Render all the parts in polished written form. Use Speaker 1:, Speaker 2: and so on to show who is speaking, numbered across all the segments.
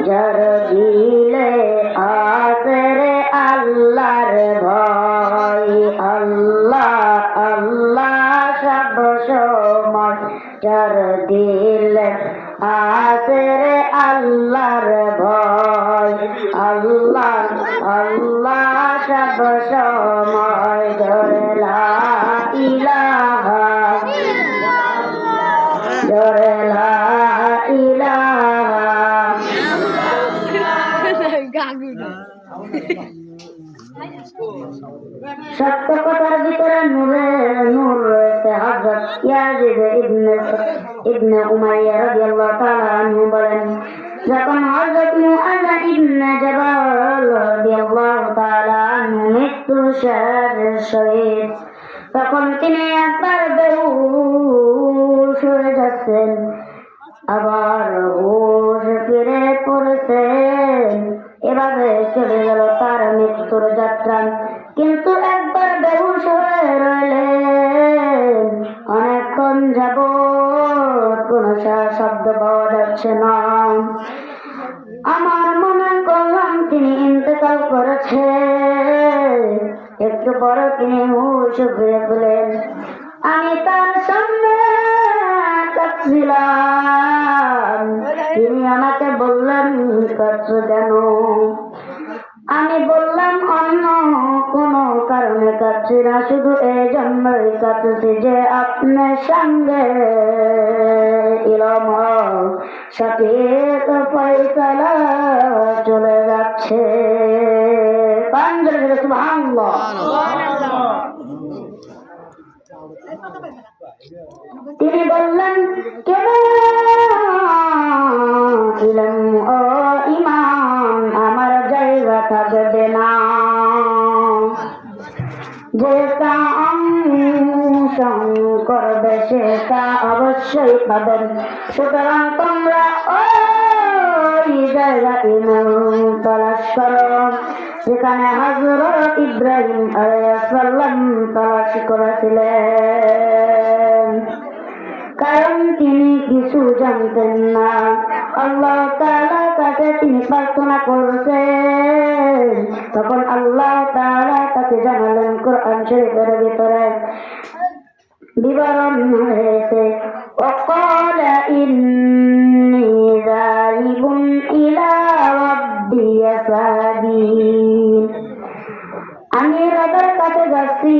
Speaker 1: যার দিলে আসরে আল্লাহর ভয়, আল্লাহ আল্লাহ সব সময়। যার দিলে আসরে আল্লাহর ভয়, আল্লাহ আল্লাহ সব সময়। জোরে লা ইলাহা, জোরে লা ইলাহা। সত্য কথার ভিতরে নূরে নূর রয়েছে। হযরত ইয়াজিদ ইবনে উমাইয়া রাদিয়াল্লাহু তাআলা আনহু বলেন, যখন হযরত মুআযা ইবনে জাবাল রাদিয়াল্লাহু তাআলা আনহু মৃত্যু শহীদ, তখন তিনি একবার বেহুশ হয়ে যাচ্ছেন, আবার হুশ ফিরে পড়েছেন। এভাবে চলে গেল তার মৃত্যুর যাত্রা। কিন্তু একবার বেহুশ হয়ে রইলেন, অনেকক্ষণ যাবৎ কোন শব্দ পাওয়া যাচ্ছে না। আমার মনে করলাম তিনি ইন্তেকাল করেছে। একটু পরে তিনি হুশ ফিরে পেলেন। আমি তার সামনে কাঁদছিলাম। তিনি আমাকে বললেন, কাঁদছো কেন? আমি বললাম, অন্য কোনো কারণে কাঁদছি না, শুধু এই জন্যই কাঁদছি যে আপনার সঙ্গে ইলম সঠিক ফয়সালা চলে যাচ্ছে। সুবহানাল্লাহ। তিনি বললেন, কেন ইলম ও ঈমান আমার জায়গা থাকবে না? যেটা অন্বেষণ করবে সেটা অবশ্যই পাবেন। সুতরাং তোমরা ওই জায়গা ইলম তালাশ করো যেখানে হযরত ইব্রাহিম আলাইহিস সালাম তালাশ করেছিলেন। কারণ তিনি কিছু জানতেন না। আল্লাহ তাআলার কাছে তিনি প্রার্থনা করছেন, তখন আল্লাহ তাআলা তাকে জানালেন, কোরআন শরীফের ভিতরে বিবরণ হয়েছে, وقال إني ذاهب إلى ربي سهدين। আমি রবের কাছে যাচ্ছি,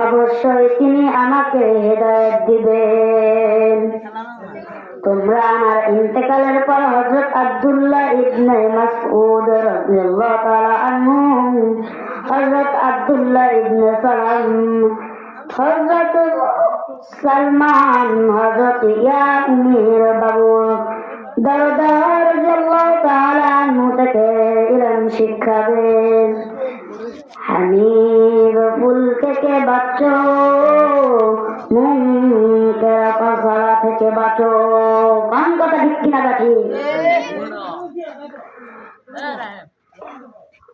Speaker 1: অবশ্যই তিনি আমাকে হেদায়েত দিবেন। তোমরা আমার ইন্তেকালের পর হযরত আব্দুল্লাহ ইবনে মাসউদ রাদিয়াল্লাহু তাআলা আনহু, হযরত আব্দুল্লাহ ইবনে সালাম, হযরত সালমান, হযরত ইয়ামির বাবু দারদার রাদিয়াল্লাহু তাআলা আনহু থেকে ইলম শিক্ষাবেন। হামিদ ফুল থেকে বাঁচো, মুনকার ফাসালা থেকে বাঁচো। কোন কথা ঠিক কিনা বাকি?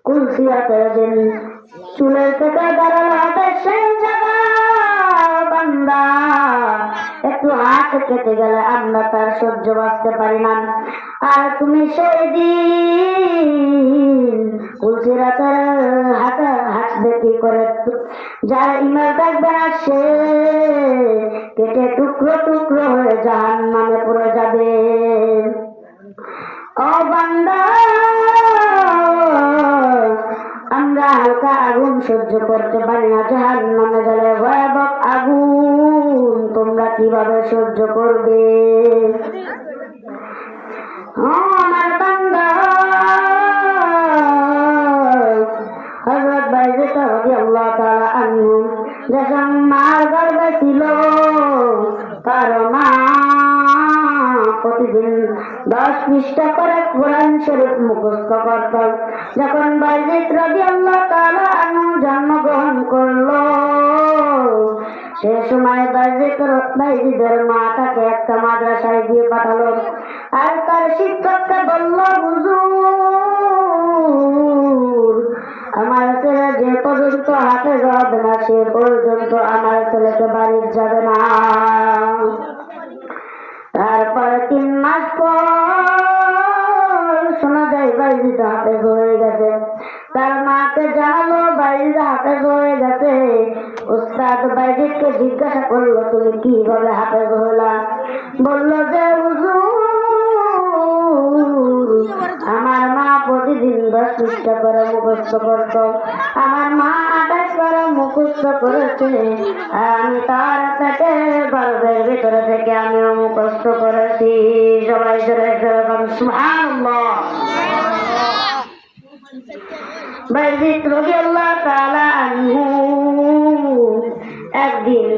Speaker 1: কুলসিয়াতের দিন চুলের থেকে দাঁড়ালো হাতের সেই জায়গা, বান্দা একটু হাত কেটে গেলে আমরা তার সহ্য বাঁচতে পারি না। আর তুমি সেই দিন কুলসিয়াতের হাতে হাসবে কি করে? যার ইমান থাকবে না সে কেটে টুকরো টুকরো হয়ে জাহান্নামে পড়ে যাবে। ও বান্দা, আমরা হালকা আগুন সহ্য করতে পারি না, জাহান্নামে গেলে ভয়াবহ আগুন তোমরা কিভাবে সহ্য করবে? আমার বান্দা, হযরত বাইজিদ রাদিয়াল্লাহু তাআলা আনহু যখন মার গর্ভে ছিল, তার মা প্রতিদিন 10 পৃষ্ঠা করে কোরআন শরীফ মুখস্থ করত। যখন বাইজিদ রাদিয়াল্লাহু তাআলা আনহু জন্মগ্রহণ করলো, সে সময় বাইজিদের মা তাকে একটা মাদ্রাসায় দিয়ে পাঠালো। আর তার শিক্ষককে বলল, হুজুর, আমার ছেলে যে পর্যন্ত হাতে যাবে না সে পর্যন্ত আমার ছেলেকে বাড়ি যাবে না। মাস পর শোনা যায় বাইজিদ হাফেজ হয়ে গেছে। তার মাকে জানালো বাইজিদ হাফেজ হয়ে গেছে। উস্তাদ বাইজিদকে জিজ্ঞাসা করলো, তুমি কিভাবে হাফেজ হলা? বলল যে হুজুর, আমার মা প্রতিদিন 10 পৃষ্ঠা করে মুখস্থ করত। আমার মা 28 করে মুখস্থ করেছে, আর আমি তার থেকে গর্বের ভিতরে থেকে আমিও মুখস্থ করেছি। সবাই যেরকম সুবহানাল্লাহ। বাইজিদ রাদিয়াল্লাহু তাআলা আনহু একদিন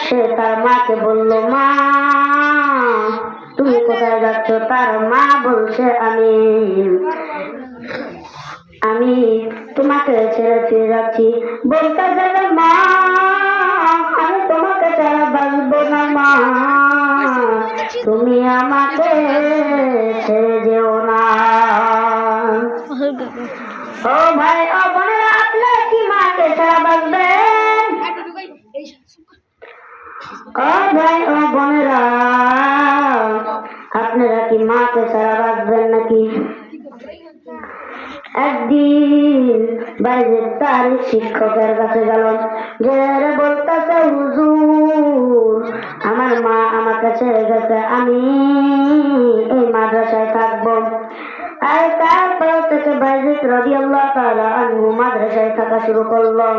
Speaker 1: সে তার মাকে বলল, মা তুমি কোথায় যাচ্ছ? তার মা বলছে, আমি তোমাকে ছেড়ে ফিরে যাচ্ছি। বলতে গেলে, মা আমি তোমাকে ছাড়া বাঁচবো না, মা তুমি আমাকে ছেড়ে যেও না। ও ভাই ও বোনেরা, আপনারা কি মাকে ছাড়া বাঁচবেন? ও ভাই ও বোনেরা, আপনারা কি মাকে ছাড়া বাঁচবেন নাকি? একদিন বাইজিদ তার শিক্ষকের কাছে গেল, যে বলতেছে, হুজুর আমার মা আমাকে ছেড়ে গেছে, আমি এই মাদ্রাসায় থাকবো। আর তারপর থেকে বাইজিদ রাদিয়াল্লাহু তাআলা আনহু মাদ্রাসায় থাকা শুরু করলো।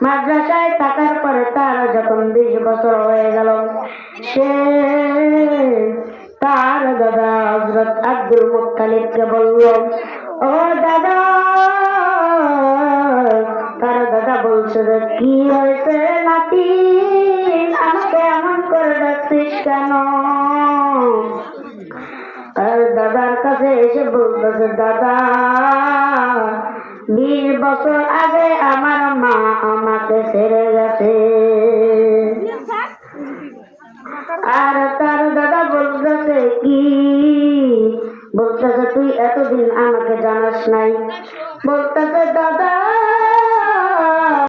Speaker 1: মাদ্রাসায় থাকার পরে তার যখন 20 বছর হয়ে গেল, সে তার দাদা হযরত আব্দুল মুত্তালিবকে বলল, ও দাদা। তার দাদা বলছে যে, কি হয়েছে নাতি, আমাকে এমন করে ডাকছিস কেন? আর দাদার কাছে এসে বলতেছে, দাদা 20 বছর আগে আমার মা আমাকে ছেড়ে গেছে। আর তার দাদা বলতেছে, কি বলতেছে, তুই এতদিন আমাকে জানাস নাই? বলতেছে, দাদা